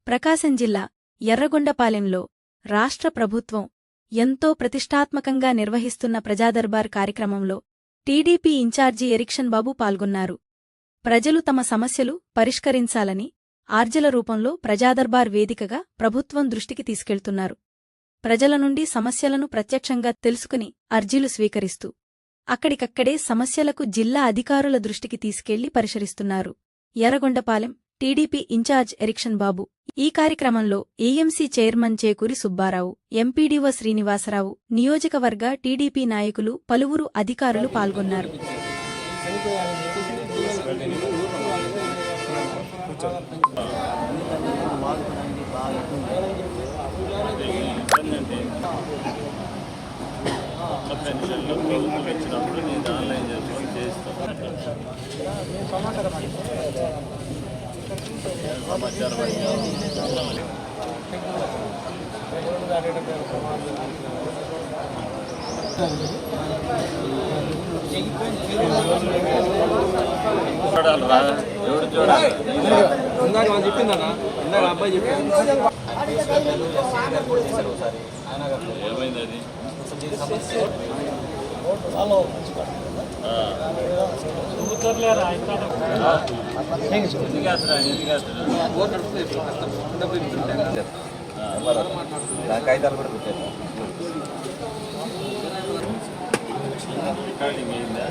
ప్రకాశం జిల్లా ఎర్రగొండపాలెంలో రాష్ట్ర ప్రభుత్వం ఎంతో ప్రతిష్టాత్మకంగా నిర్వహిస్తున్న ప్రజాదర్బార్ కార్యక్రమంలో టీడీపీ ఇన్ఛార్జి ఎరిక్షన్ బాబు పాల్గొన్నారు. ప్రజలు తమ సమస్యలు పరిష్కరించాలని ఆర్జల రూపంలో ప్రజాదర్బార్ వేదికగా ప్రభుత్వం దృష్టికి తీసుకెళ్తున్నారు. ప్రజల నుండి సమస్యలను ప్రత్యక్షంగా తెలుసుకుని అర్జీలు స్వీకరిస్తూ అక్కడికక్కడే సమస్యలకు జిల్లా అధికారుల దృష్టికి తీసుకెళ్లి పరిష్కరిస్తున్నారు. ఎర్రగొండపాలెం టీడీపీ ఇన్ఛార్జ్ ఎరిక్షన్ బాబు ఈ కార్యక్రమంలో ఏఎంసీ చైర్మన్ చేకూరి సుబ్బారావు, ఎంపీడీఓ శ్రీనివాసరావు, నియోజకవర్గ టీడీపీ నాయకులు, పలువురు అధికారులు పాల్గొన్నారు. చెప్పిందన్నా ఇందాక అబ్బాయి చెప్పింది ఏమైంది అది కాగితాలు కూడా పెట్టారు. రికార్డింగ్ అయిందా?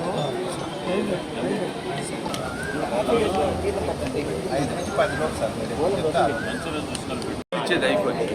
5 నుంచి 10 రోజులు సార్ మంచి రోజు చూసుకొని ఇచ్చేది అయిపోయింది.